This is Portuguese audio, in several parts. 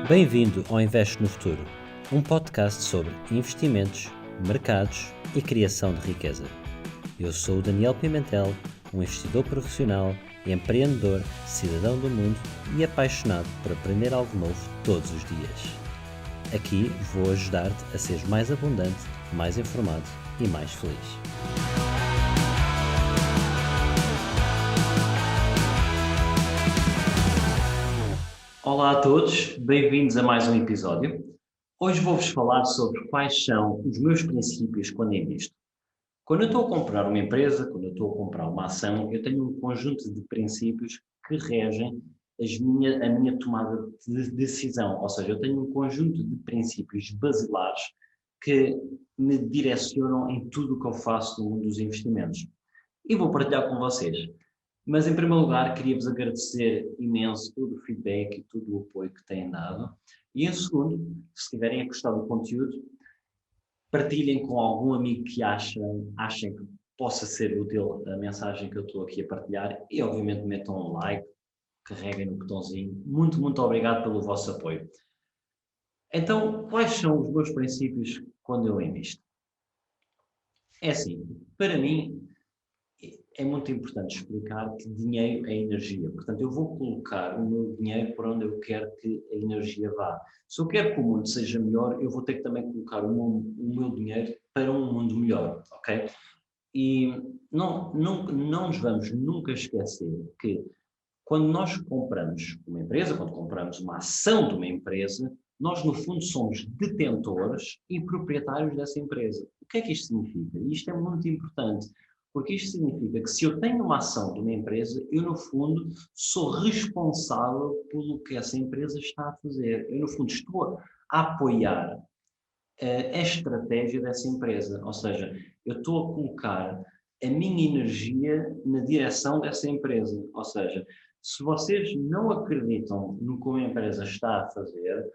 Bem-vindo ao Investe no Futuro, um podcast sobre investimentos, mercados e criação de riqueza. Eu sou o Daniel Pimentel, um investidor profissional, empreendedor, cidadão do mundo e apaixonado por aprender algo novo todos os dias. Aqui vou ajudar-te a seres mais abundante, mais informado e mais feliz. Olá a todos, bem-vindos a mais um episódio. Hoje vou-vos falar sobre quais são os meus princípios quando invisto. Quando eu estou a comprar uma empresa, quando eu estou a comprar uma ação, eu tenho um conjunto de princípios que regem a minha tomada de decisão. Ou seja, eu tenho um conjunto de princípios basilares que me direcionam em tudo o que eu faço no mundo dos investimentos. E vou partilhar com vocês. Mas, em primeiro lugar, queria-vos agradecer imenso todo o feedback e todo o apoio que têm dado. E, em segundo, se tiverem gostado do conteúdo, partilhem com algum amigo que achem que possa ser útil a mensagem que eu estou aqui a partilhar e, obviamente, metam um like, carreguem no botãozinho. Muito, muito obrigado pelo vosso apoio. Então, quais são os meus princípios quando eu invisto? É assim, para mim, é muito importante explicar que dinheiro é energia. Portanto, eu vou colocar o meu dinheiro por onde eu quero que a energia vá. Se eu quero que o mundo seja melhor, eu vou ter que também colocar o meu dinheiro para um mundo melhor, ok? E não nos vamos nunca esquecer que quando nós compramos uma empresa, quando compramos uma ação de uma empresa, nós, no fundo, somos detentores e proprietários dessa empresa. O que é que isto significa? Isto é muito importante. Porque isto significa que se eu tenho uma ação de uma empresa, eu, no fundo, sou responsável pelo que essa empresa está a fazer. Eu, no fundo, estou a apoiar a estratégia dessa empresa. Ou seja, eu estou a colocar a minha energia na direção dessa empresa. Ou seja, se vocês não acreditam no que uma empresa está a fazer,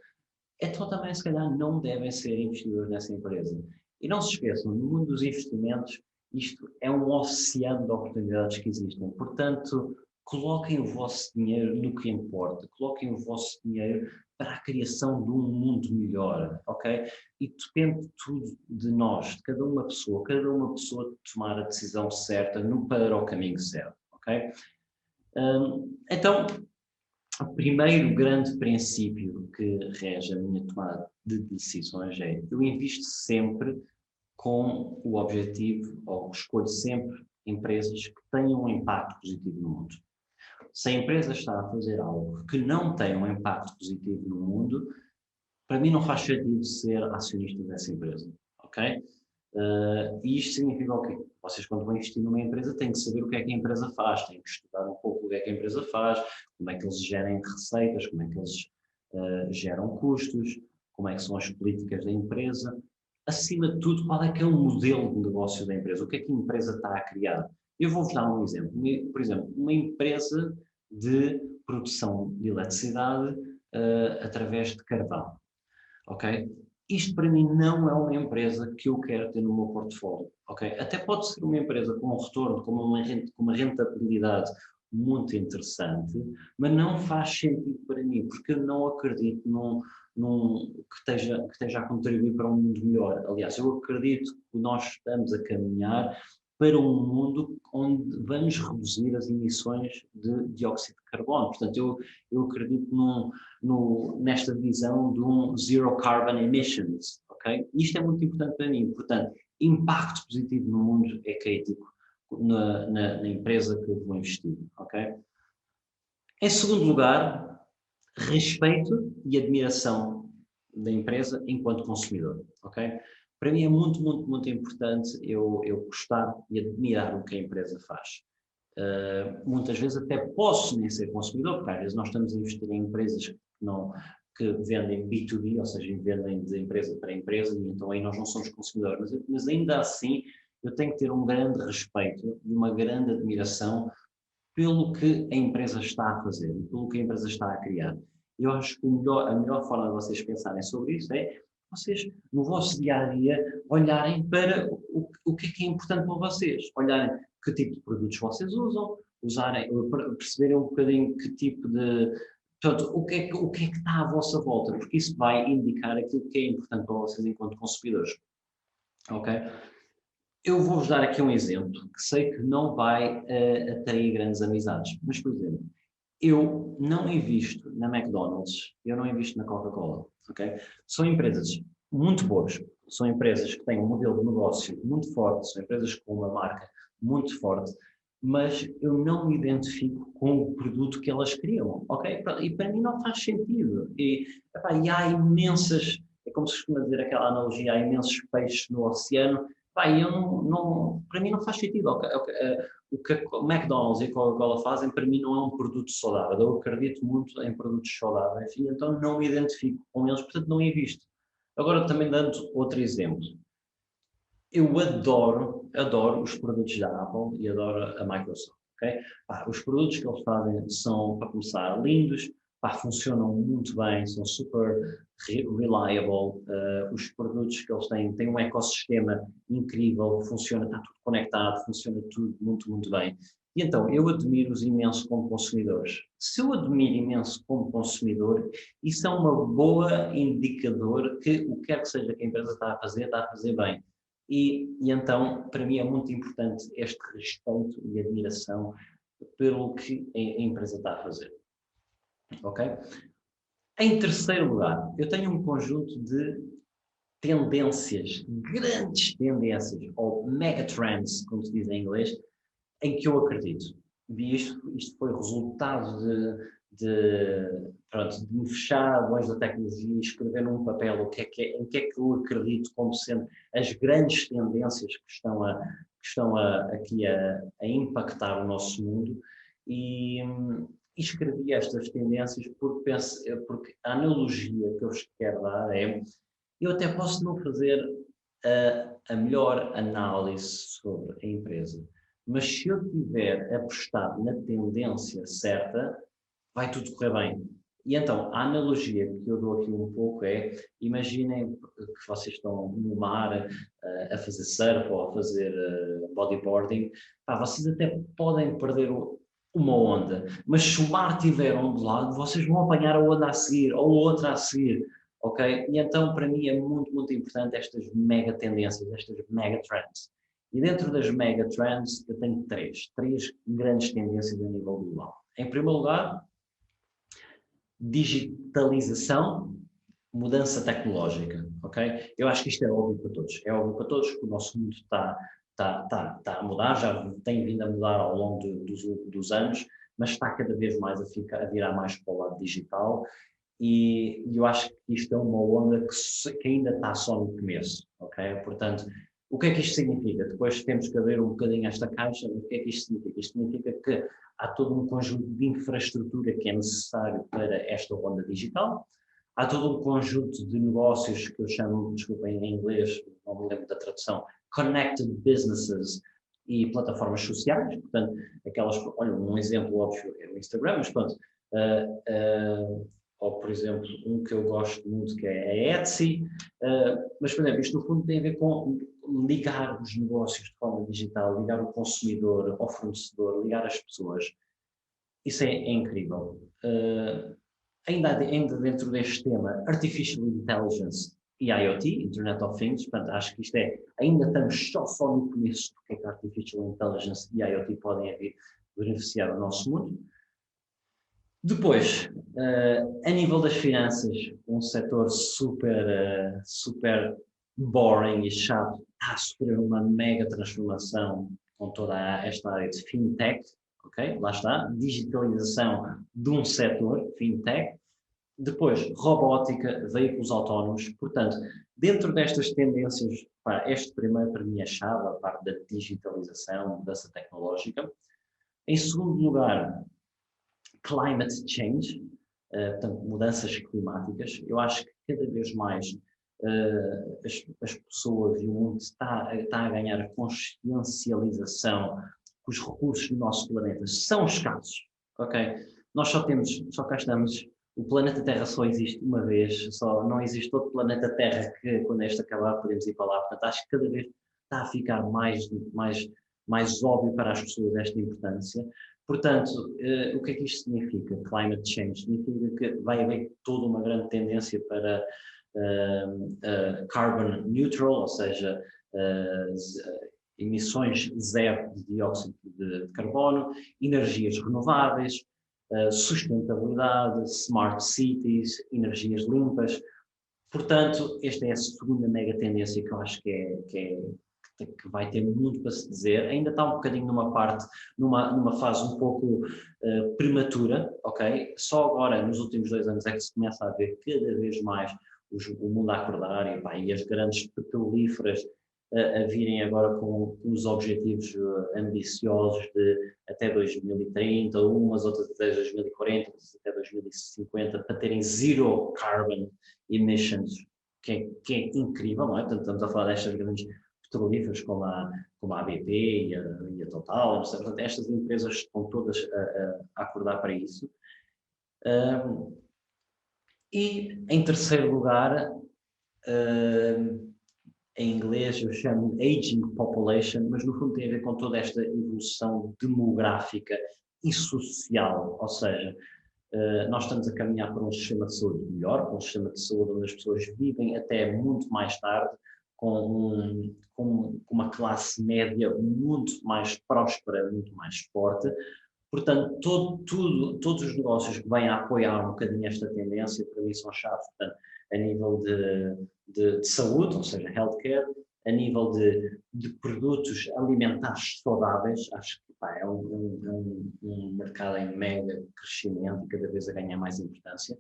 então também, se calhar, não devem ser investidores nessa empresa. E não se esqueçam, no mundo dos investimentos, isto é um oceano de oportunidades que existem. Portanto, coloquem o vosso dinheiro no que importa. Coloquem o vosso dinheiro para a criação de um mundo melhor, ok? E depende tudo de nós, de cada uma pessoa tomar a decisão certa para o caminho certo, ok? Então, o primeiro grande princípio que rege a minha tomada de decisões é: eu invisto sempre com o objetivo, ou escolho sempre empresas que tenham um impacto positivo no mundo. Se a empresa está a fazer algo que não tem um impacto positivo no mundo, para mim não faz sentido ser acionista dessa empresa, ok? E isto significa o quê? Vocês, quando vão investir numa empresa, têm que saber o que é que a empresa faz, têm que estudar um pouco o que é que a empresa faz, como é que eles gerem receitas, como é que eles geram custos, como é que são as políticas da empresa. Acima de tudo, qual é que é o modelo de negócio da empresa, o que é que a empresa está a criar. Eu vou-vos dar um exemplo. Por exemplo, uma empresa de produção de eletricidade através de carvão, ok? Isto para mim não é uma empresa que eu quero ter no meu portfólio, ok? Até pode ser uma empresa com um retorno, com uma rentabilidade muito interessante, mas não faz sentido para mim, porque eu não acredito que esteja a contribuir para um mundo melhor. Aliás, eu acredito que nós estamos a caminhar para um mundo onde vamos reduzir as emissões de dióxido de carbono. Portanto, eu acredito nesta visão de um zero carbon emissions, ok? Isto é muito importante para mim. Portanto, impacto positivo no mundo é crítico na empresa que eu vou investir, ok? Em segundo lugar, respeito e admiração da empresa enquanto consumidor, ok? Para mim é muito, muito, muito importante eu gostar e admirar o que a empresa faz. Muitas vezes até posso nem ser consumidor, porque às vezes nós estamos a investir em empresas que vendem B2B, ou seja, vendem de empresa para empresa, e então aí nós não somos consumidores, mas ainda assim eu tenho que ter um grande respeito e uma grande admiração pelo que a empresa está a fazer e pelo que a empresa está a criar. Eu acho que a melhor forma de vocês pensarem sobre isso é vocês, no vosso dia-a-dia, olharem para o que é importante para vocês, olharem que tipo de produtos vocês usam, perceberem um bocadinho que tipo de Portanto, o que é que está à vossa volta? Porque isso vai indicar aquilo que é importante para vocês enquanto consumidores. Ok? Eu vou-vos dar aqui um exemplo que sei que não vai atrair grandes amizades, mas, por exemplo, eu não invisto na McDonald's, eu não invisto na Coca-Cola, ok? São empresas muito boas, são empresas que têm um modelo de negócio muito forte, são empresas com uma marca muito forte, mas eu não me identifico com o produto que elas criam, ok? E para mim não faz sentido. E há imensas, é como se costuma dizer aquela analogia, há imensos peixes no oceano, eu para mim não faz sentido. O que o McDonald's e a Coca-Cola fazem, para mim, não é um produto saudável. Eu acredito muito em produtos saudáveis e então não me identifico com eles, portanto não invisto. Agora, também dando outro exemplo. Eu adoro os produtos da Apple e adoro a Microsoft. Okay? Os produtos que eles fazem são, para começar, lindos, funcionam muito bem, são super reliable. Os produtos que eles têm um ecossistema incrível, funciona, está tudo conectado, funciona tudo muito, muito bem. E então, eu admiro-os imenso como consumidores. Se eu admiro imenso como consumidor, isso é uma boa indicador que o que quer que seja que a empresa está a fazer bem. E então, para mim, é muito importante este respeito e admiração pelo que a empresa está a fazer. Ok? Em terceiro lugar, eu tenho um conjunto de tendências, grandes tendências, ou megatrends, como se diz em inglês, em que eu acredito. Isto foi resultado de me fechar longe da tecnologia e escrever num papel em que é que eu acredito como sendo as grandes tendências que estão aqui a impactar o nosso mundo e escrevi estas tendências porque a analogia que eu vos quero dar é, eu até posso não fazer a melhor análise sobre a empresa, mas se eu tiver apostado na tendência certa, vai tudo correr bem. E então, a analogia que eu dou aqui um pouco é, imaginem que vocês estão no mar a fazer surf ou a fazer bodyboarding, vocês até podem perder uma onda, mas se o mar estiver ondulado, vocês vão apanhar a onda a seguir, ou outra a seguir, ok? E então, para mim, é muito, muito importante estas mega tendências, estas mega trends. E dentro das mega trends, eu tenho três grandes tendências a nível global. Em primeiro lugar, digitalização, mudança tecnológica, ok? Eu acho que isto é óbvio para todos. É óbvio para todos que o nosso mundo está a mudar, já tem vindo a mudar ao longo dos anos, mas está cada vez mais a virar mais para o lado digital e eu acho que isto é uma onda que ainda está só no começo, ok? Portanto, o que é que isto significa? Depois temos que ver um bocadinho esta caixa, o que é que isto significa? Isto significa que há todo um conjunto de infraestrutura que é necessário para esta onda digital, há todo um conjunto de negócios que eu chamo, desculpem em inglês, não me lembro da tradução, connected businesses e plataformas sociais, portanto, olha, um exemplo óbvio é o Instagram, mas pronto, ou por exemplo, um que eu gosto muito que é a Etsy, mas por exemplo, isto no fundo tem a ver com ligar os negócios de forma digital, ligar o consumidor ao fornecedor, ligar as pessoas. Isso é incrível. Ainda dentro deste tema, Artificial Intelligence e IoT, Internet of Things, portanto, acho que ainda estamos só no começo do que é que Artificial Intelligence e IoT podem vir beneficiar o nosso mundo. Depois, a nível das finanças, um setor super boring e chato, está a sofrer uma mega transformação com toda esta área de fintech, ok? Lá está, digitalização de um setor, fintech. Depois, robótica, veículos autónomos. Portanto, dentro destas tendências, este primeiro para mim é chave, a parte da digitalização, mudança tecnológica. Em segundo lugar, climate change, portanto, mudanças climáticas. Eu acho que cada vez mais as pessoas e o mundo está a ganhar a consciencialização que os recursos do nosso planeta são escassos, ok? Nós só cá estamos, o planeta Terra só existe uma vez, só não existe outro planeta Terra que quando este acabar podemos ir para lá. Portanto, acho que cada vez está a ficar mais óbvio para as pessoas esta importância. Portanto, o que é que isto significa? Climate change significa que vai haver toda uma grande tendência para carbon neutral, ou seja, emissões zero de dióxido de carbono, energias renováveis, sustentabilidade, smart cities, energias limpas. Portanto, esta é a segunda mega tendência que eu acho que vai ter muito para se dizer. Ainda está um bocadinho numa fase um pouco prematura, ok? Só agora, nos últimos 2 anos, é que se começa a ver cada vez mais o mundo a acordar e as grandes petrolíferas a virem agora com os objetivos ambiciosos de até 2030, umas outras até 2040, outras até 2050, para terem zero carbon emissions, que é incrível, não é? Portanto, estamos a falar destas grandes petrolíferas como a BP e a Total, portanto, estas empresas estão todas a acordar para isso. E, em terceiro lugar, em inglês eu chamo aging population, mas no fundo tem a ver com toda esta evolução demográfica e social, ou seja, nós estamos a caminhar para um sistema de saúde melhor, para um sistema de saúde onde as pessoas vivem até muito mais tarde, com uma classe média muito mais próspera, muito mais forte. Portanto, todos os negócios que vêm a apoiar um bocadinho esta tendência, para mim são chaves. Portanto, a nível de saúde, ou seja, healthcare, a nível de produtos alimentares saudáveis, acho que é um mercado em mega crescimento e cada vez a ganhar mais importância.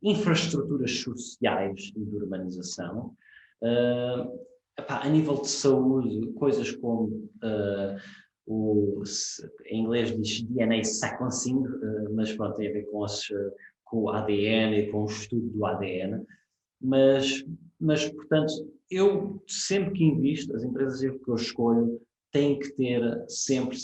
Infraestruturas sociais e de urbanização. A nível de saúde, coisas como em inglês diz DNA sequencing, mas pronto, tem a ver com o ADN e com o estudo do ADN. Mas, portanto, eu sempre que invisto, as empresas que eu escolho têm que ter sempre,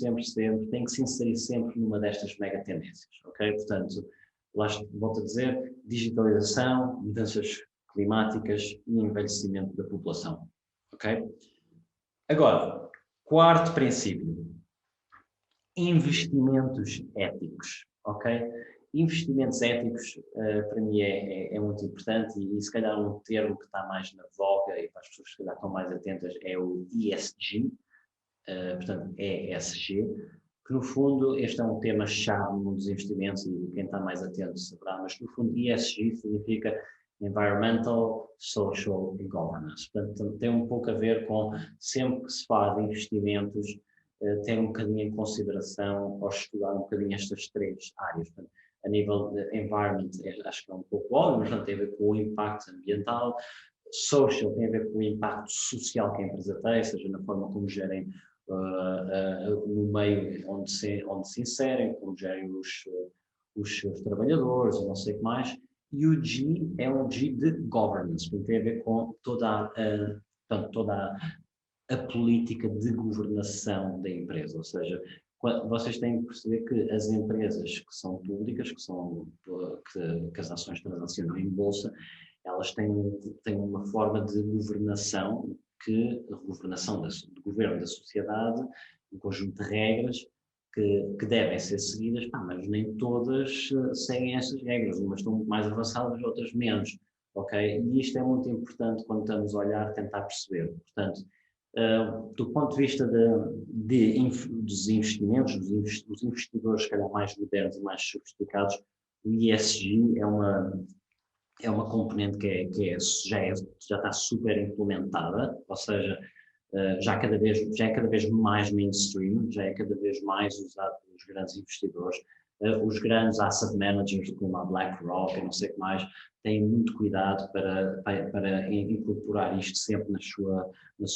têm que se inserir sempre numa destas mega tendências, ok? Portanto, lá volto a dizer, digitalização, mudanças climáticas e envelhecimento da população, ok? Agora, quarto princípio, investimentos éticos, ok? Investimentos éticos, para mim, é muito importante e se calhar um termo que está mais na voga e para as pessoas que se calhar estão mais atentas é o ESG, portanto, ESG, que no fundo este é um tema-chave no mundo dos investimentos e quem está mais atento saberá, mas no fundo ESG significa Environmental, Social e Governance. Portanto, tem um pouco a ver com sempre que se faz investimentos, ter um bocadinho em consideração ou estudar um bocadinho estas três áreas. Portanto, a nível de environment, acho que é um pouco óbvio, mas tem a ver com o impacto ambiental. Social tem a ver com o impacto social que a empresa tem, seja na forma como gerem no meio onde se inserem, como gerem os seus trabalhadores, ou não sei o que mais. E o G é um G de governance, que tem a ver com toda a política de governação da empresa, ou seja, vocês têm que perceber que as empresas que são públicas, que as ações transacionam em bolsa, elas têm uma forma de governação de governo da sociedade, um conjunto de regras que devem ser seguidas, mas nem todas seguem essas regras, umas estão muito mais avançadas, outras menos, ok? E isto é muito importante quando estamos a olhar, tentar perceber. Portanto, do ponto de vista dos investimentos, dos investidores, se calhar mais modernos e mais sofisticados, o ESG é uma componente que já está super implementada, ou seja, já é cada vez mais mainstream, já é cada vez mais usado pelos grandes investidores. Os grandes asset managers, como a BlackRock e não sei o que mais, têm muito cuidado para incorporar isto sempre nos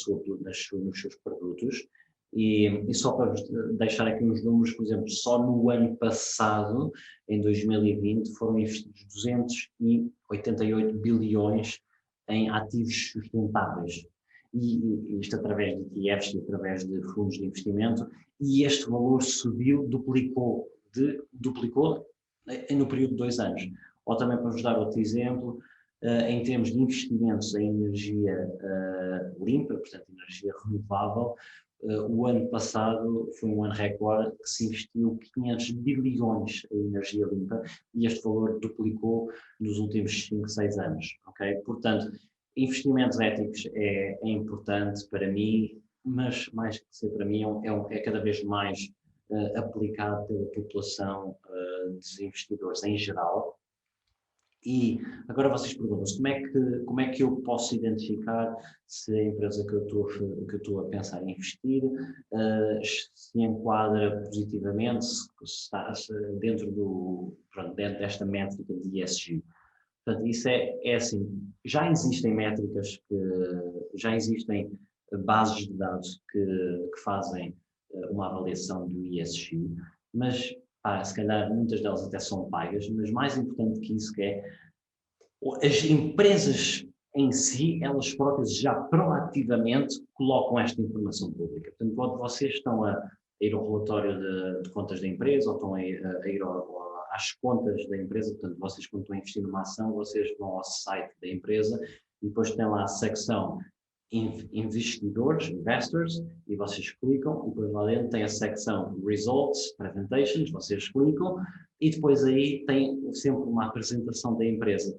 seus produtos. E só para deixar aqui uns números, por exemplo, só no ano passado, em 2020, foram investidos 288 bilhões em ativos sustentáveis. E isto através de ETFs e através de fundos de investimento, e este valor subiu, duplicou no período de 2 anos. Ou também para vos dar outro exemplo, em termos de investimentos em energia limpa, portanto, energia renovável. O ano passado foi um ano recorde que se investiu 500 bilhões em energia limpa e este valor duplicou nos últimos 5, 6 anos. Okay? Portanto, investimentos éticos é importante para mim, mas mais que ser para mim, é cada vez mais aplicado pela população dos investidores em geral. E agora vocês perguntam-se como é que eu posso identificar se a empresa que eu estou a pensar em investir se enquadra positivamente, se está dentro desta métrica de ESG. Portanto, isso é assim, já existem bases de dados que fazem uma avaliação do ESG, mas se calhar muitas delas até são pagas, mas mais importante que isso é as empresas em si, elas próprias já proativamente colocam esta informação pública. Portanto, quando vocês estão a ir ao relatório de contas da empresa ou estão a ir às contas da empresa, portanto, vocês quando estão a investir numa ação, vocês vão ao site da empresa e depois tem lá a secção investidores, investors, e vocês clicam, e depois lá dentro tem a secção results, presentations, vocês clicam, e depois aí tem sempre uma apresentação da empresa.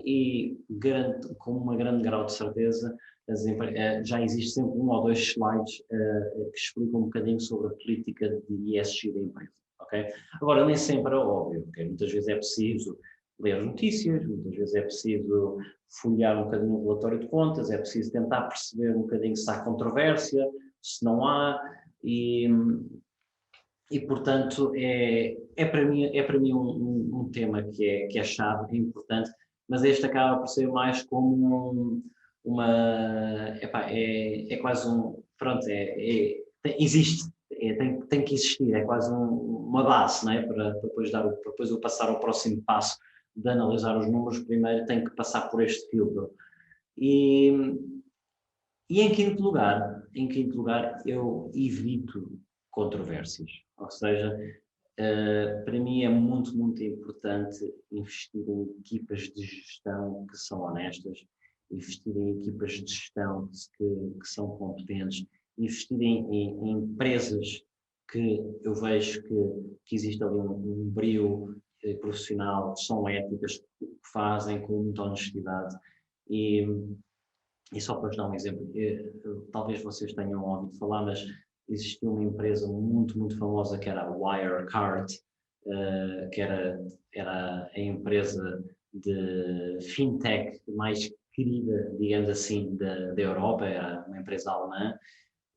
E com uma grande grau de certeza, já existe sempre um ou dois slides que explicam um bocadinho sobre a política de ESG da empresa. Okay? Agora, nem sempre é óbvio, okay? Muitas vezes é preciso ler as notícias, muitas vezes é preciso folhear um bocadinho o relatório de contas, é preciso tentar perceber um bocadinho se há controvérsia, se não há, e portanto é para mim um tema que é chave, é importante, mas este acaba por ser mais como é quase pronto, existe, tem que existir, é quase uma base, não é? Para depois eu passar ao próximo passo de analisar os números, primeiro tem que passar por este filtro. E em quinto lugar, eu evito controvérsias, ou seja, para mim é muito, muito importante investir em equipas de gestão que são honestas, investir em equipas de gestão que são competentes, investir em empresas que eu vejo que existe ali um brio profissional, são éticas, que fazem com muita honestidade. E só para vos dar um exemplo, talvez vocês tenham ouvido falar, mas existia uma empresa muito, muito famosa que era a Wirecard, que era a empresa de fintech mais querida, digamos assim, da Europa, era uma empresa alemã,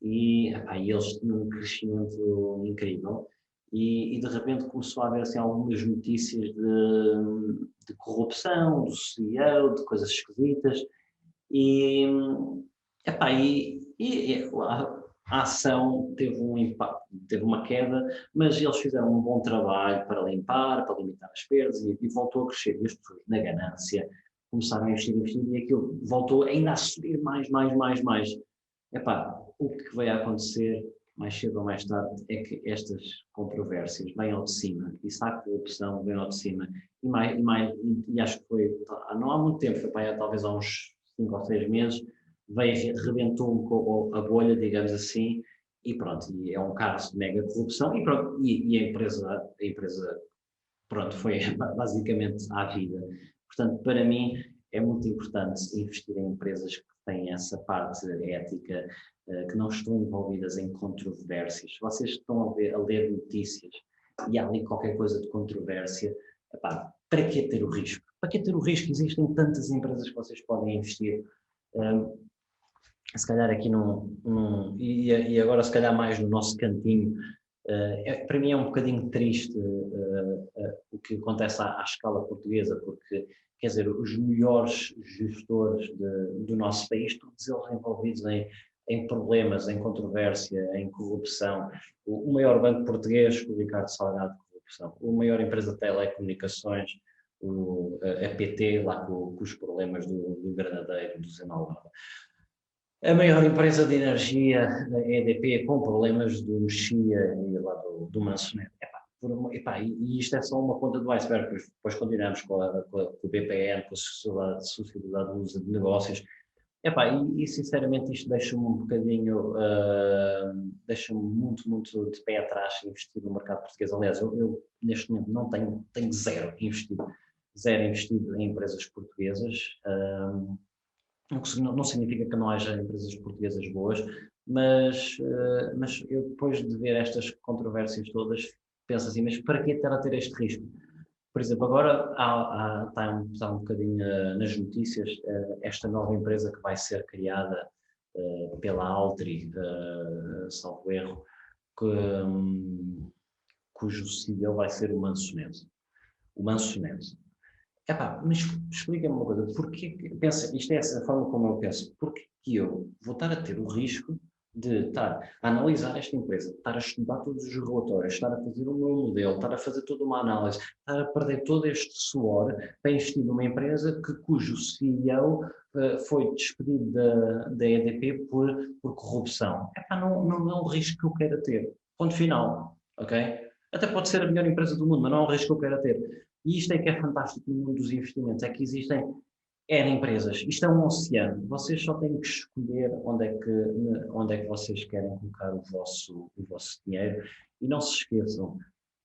e eles tinham um crescimento incrível. E de repente começou a haver assim, algumas notícias de corrupção, do CEO, de coisas esquisitas, e, a ação teve um impacto, teve uma queda, mas eles fizeram um bom trabalho para limpar, para limitar as perdas e voltou a crescer. E as pessoas, na ganância, começaram a investir e aquilo voltou ainda a subir mais. O que vai acontecer mais cedo ou mais tarde é que estas controvérsias vêm ao de cima e se há corrupção, vem ao de cima. E acho que foi, não há muito tempo, talvez há uns 5 ou 6 meses, rebentou a bolha, digamos assim, e pronto, e é um caso de mega corrupção, e pronto, e a empresa, pronto, foi basicamente à vida. Portanto, para mim, é muito importante investir em empresas que têm essa parte ética, que não estão envolvidas em controvérsias. Se vocês estão a ler notícias e há ali qualquer coisa de controvérsia, para que ter o risco? Para que ter o risco? Existem tantas empresas que vocês podem investir. Se calhar aqui e agora se calhar mais no nosso cantinho, para mim é um bocadinho triste o que acontece à escala portuguesa, porque, quer dizer, os melhores gestores do nosso país, todos eles envolvidos em problemas, em controvérsia, em corrupção. O maior banco português, o Ricardo Salgado, corrupção. A maior empresa de telecomunicações, a PT, lá com os problemas do verdadeiro, do Zé Malvado. A maior empresa de energia, a EDP, com problemas do Mexia e lá do Manso Neto. e isto é só uma ponta do iceberg, depois continuamos com o BPN, com a Sociedade de Lusa de Negócios. Sinceramente isto deixa-me um bocadinho, deixa-me muito de pé atrás investir no mercado português. Aliás, eu neste momento não tenho zero investido em empresas portuguesas. Não significa que não haja empresas portuguesas boas, mas eu depois de ver estas controvérsias todas, penso assim, mas para que estar a ter este risco? Por exemplo, agora está um bocadinho nas notícias esta nova empresa que vai ser criada pela Altri, salvo erro, cujo CEO vai ser o Manso Neto. O Manso Neto. Mas explica-me uma coisa, pensa, isto é a forma como eu penso, porque que eu vou estar a ter o risco de estar a analisar esta empresa, estar a estudar todos os relatórios, estar a fazer o meu modelo, estar a fazer toda uma análise, estar a perder todo este suor para investir numa empresa cujo CEO foi despedido da EDP por corrupção. Não é um risco que eu quero ter. Ponto final, ok? Até pode ser a melhor empresa do mundo, mas não é um risco que eu quero ter. E isto é que é fantástico no mundo dos investimentos, é que existem empresas, isto é um oceano, vocês só têm que escolher onde é que vocês querem colocar o vosso dinheiro e não se esqueçam,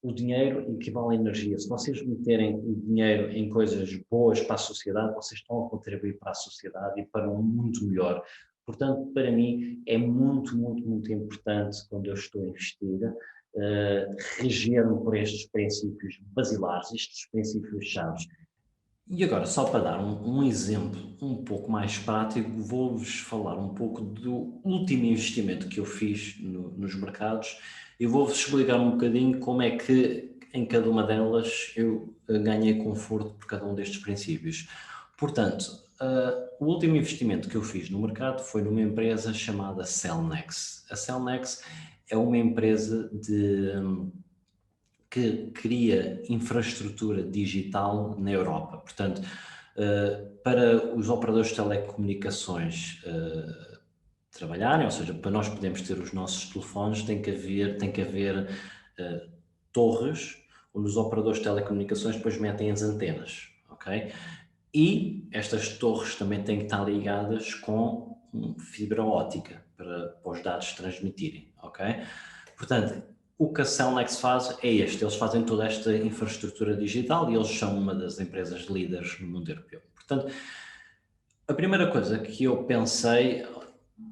o dinheiro equivale à energia. Se vocês meterem o dinheiro em coisas boas para a sociedade, vocês estão a contribuir para a sociedade e para um mundo melhor. Portanto, para mim é muito importante quando eu estou a investir, reger-me por estes princípios basilares, estes princípios chaves. E agora, só para dar um exemplo um pouco mais prático, vou-vos falar um pouco do último investimento que eu fiz nos mercados e vou-vos explicar um bocadinho como é que em cada uma delas eu ganhei conforto por cada um destes princípios. Portanto, o último investimento que eu fiz no mercado foi numa empresa chamada Cellnex. A Cellnex é uma empresa que cria infraestrutura digital na Europa. Portanto, para os operadores de telecomunicações trabalharem, ou seja, para nós podermos ter os nossos telefones, tem que haver torres onde os operadores de telecomunicações depois metem as antenas, ok? E estas torres também têm que estar ligadas com fibra óptica para os dados se transmitirem, ok? Portanto, o que a Cellnex faz é eles fazem toda esta infraestrutura digital e eles são uma das empresas líderes no mundo europeu. Portanto, a primeira coisa que eu pensei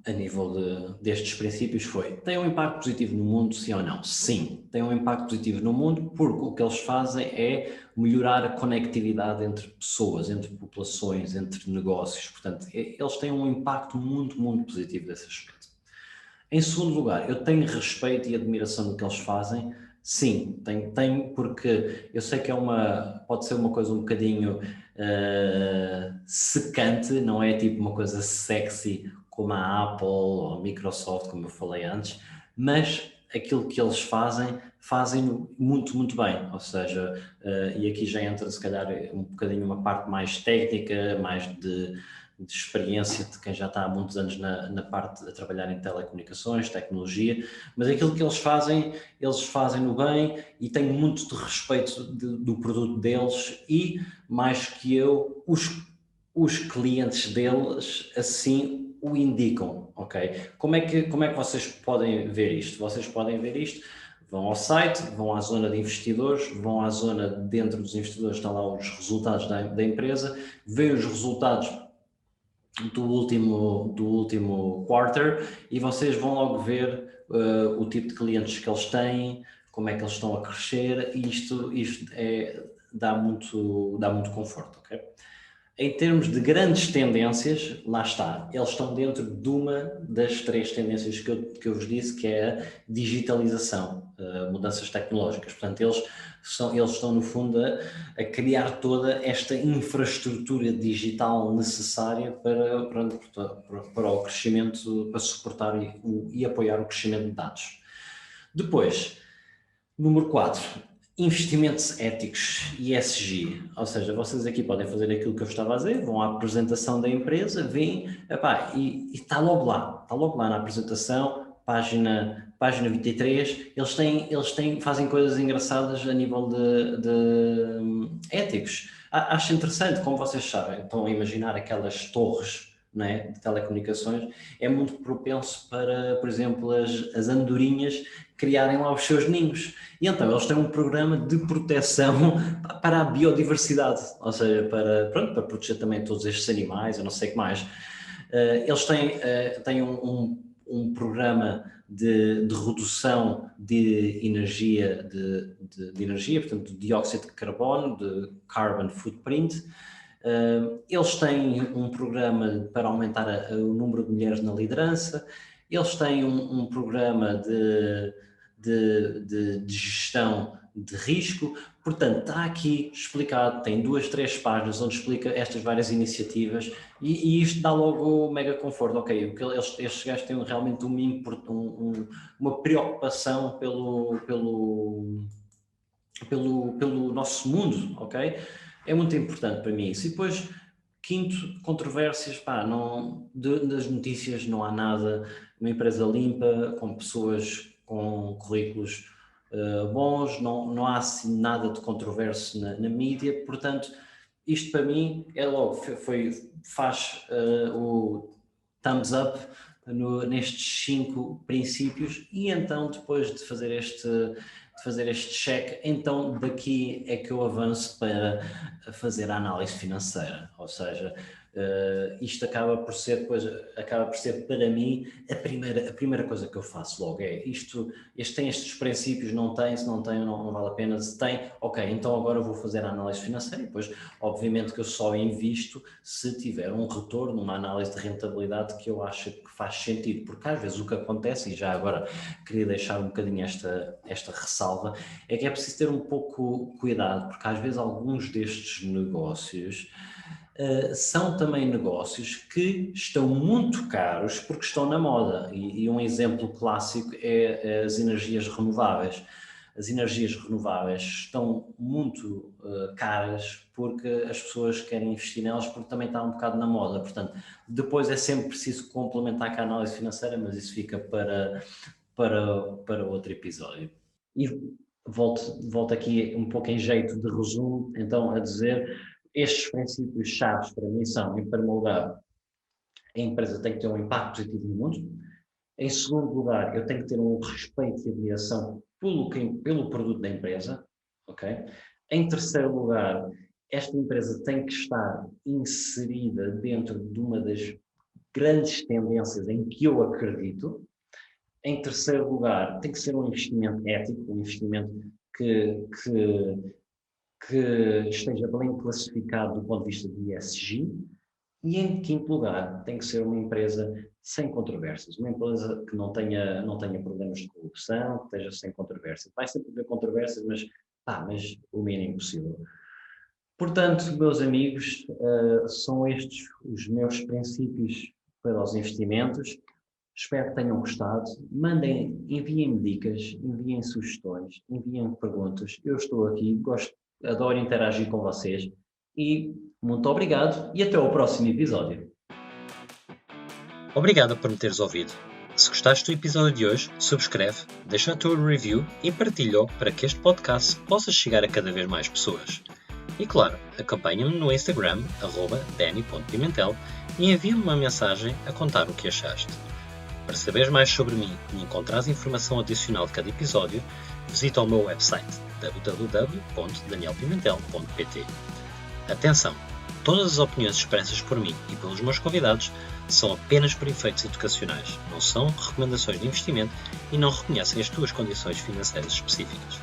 a nível destes princípios foi, tem um impacto positivo no mundo, sim ou não? Sim, tem um impacto positivo no mundo porque o que eles fazem é melhorar a conectividade entre pessoas, entre populações, entre negócios. Portanto, eles têm um impacto muito positivo desse aspecto. Em segundo lugar, eu tenho respeito e admiração do que eles fazem. Sim, tenho porque eu sei que pode ser uma coisa um bocadinho secante, não é tipo uma coisa sexy como a Apple ou a Microsoft, como eu falei antes, mas aquilo que eles fazem muito bem, ou seja, e aqui já entra se calhar um bocadinho uma parte mais técnica, mais de experiência de quem já está há muitos anos na parte a trabalhar em telecomunicações, tecnologia, mas aquilo que eles fazem no bem e tenho muito de respeito do produto deles e, mais que eu, os clientes deles assim o indicam, ok? Como é que vocês podem ver isto? Vocês podem ver isto, vão ao site, vão à zona de investidores, vão à zona dentro dos investidores, estão lá os resultados da empresa, veem os resultados do último quarter e vocês vão logo ver o tipo de clientes que eles têm, como é que eles estão a crescer e isto dá muito conforto, ok? Em termos de grandes tendências, lá está, eles estão dentro de uma das três tendências que eu vos disse, que é a digitalização, mudanças tecnológicas. Portanto, eles estão no fundo a criar toda esta infraestrutura digital necessária para o crescimento, para suportar e apoiar o crescimento de dados. Depois, número 4. Investimentos éticos e ESG, ou seja, vocês aqui podem fazer aquilo que eu estava a dizer, vão à apresentação da empresa, veem, e está logo lá na apresentação página 23, fazem coisas engraçadas a nível de éticos. Acho interessante, como vocês sabem, estão a imaginar aquelas torres, não é, de telecomunicações, é muito propenso para, por exemplo, as andorinhas criarem lá os seus ninhos. E então eles têm um programa de proteção para a biodiversidade, ou seja, para proteger também todos estes animais, eu não sei o que mais. Eles têm um programa de redução de energia, de energia, portanto, de dióxido de carbono, de carbon footprint. Eles têm um programa para aumentar o número de mulheres na liderança. Eles têm um programa de gestão de risco. Portanto, está aqui explicado, tem 2, 3 páginas onde explica estas várias iniciativas e isto dá logo mega conforto. Ok, estes gajos têm realmente uma preocupação pelo nosso mundo, ok? É muito importante para mim isso. E depois, quinto, controvérsias, das notícias não há nada, uma empresa limpa, com pessoas com currículos bons, não há assim nada de controverso na mídia, portanto, isto para mim é logo, faz o thumbs up nestes 5 princípios e então depois de fazer este check, então daqui é que eu avanço para fazer a análise financeira, ou seja, isto acaba por ser para mim a primeira coisa que eu faço logo, este tem estes princípios, não tem, se não tem não vale a pena, se tem, ok, então agora vou fazer a análise financeira e depois obviamente que eu só invisto se tiver um retorno, uma análise de rentabilidade que eu acho que faz sentido, porque às vezes o que acontece, e já agora queria deixar um bocadinho esta ressalva, é que é preciso ter um pouco cuidado, porque às vezes alguns destes negócios são também negócios que estão muito caros porque estão na moda e um exemplo clássico é as energias renováveis. As energias renováveis estão muito caras porque as pessoas querem investir nelas porque também está um bocado na moda, portanto depois é sempre preciso complementar com a análise financeira, mas isso fica para outro episódio. E volto aqui um pouco em jeito de resumo, então a dizer, estes princípios chaves para mim são, em primeiro lugar, a empresa tem que ter um impacto positivo no mundo. Em segundo lugar, eu tenho que ter um respeito e admiração pelo produto da empresa, ok? Em terceiro lugar, esta empresa tem que estar inserida dentro de uma das grandes tendências em que eu acredito. Em terceiro lugar, tem que ser um investimento ético, um investimento que esteja bem classificado do ponto de vista de ESG. E em quinto lugar, tem que ser uma empresa sem controvérsias, uma empresa que não tenha problemas de corrupção, que esteja sem controvérsias. Vai sempre haver controvérsias, mas o mínimo possível. Portanto, meus amigos, são estes os meus princípios para os investimentos. Espero que tenham gostado. Enviem-me dicas, enviem sugestões, enviem perguntas. Eu estou aqui, adoro interagir com vocês e muito obrigado e até ao próximo episódio. Obrigado por me teres ouvido. Se gostaste do episódio de hoje, subscreve, deixa a tua review e partilha-o para que este podcast possa chegar a cada vez mais pessoas. E claro, acompanha-me no Instagram, @dani.pimentel, e envia-me uma mensagem a contar o que achaste. Para saberes mais sobre mim e encontrares informação adicional de cada episódio, visita o meu website www.danielpimentel.pt. Atenção! Todas as opiniões expressas por mim e pelos meus convidados são apenas por efeitos educacionais, não são recomendações de investimento e não reconhecem as tuas condições financeiras específicas.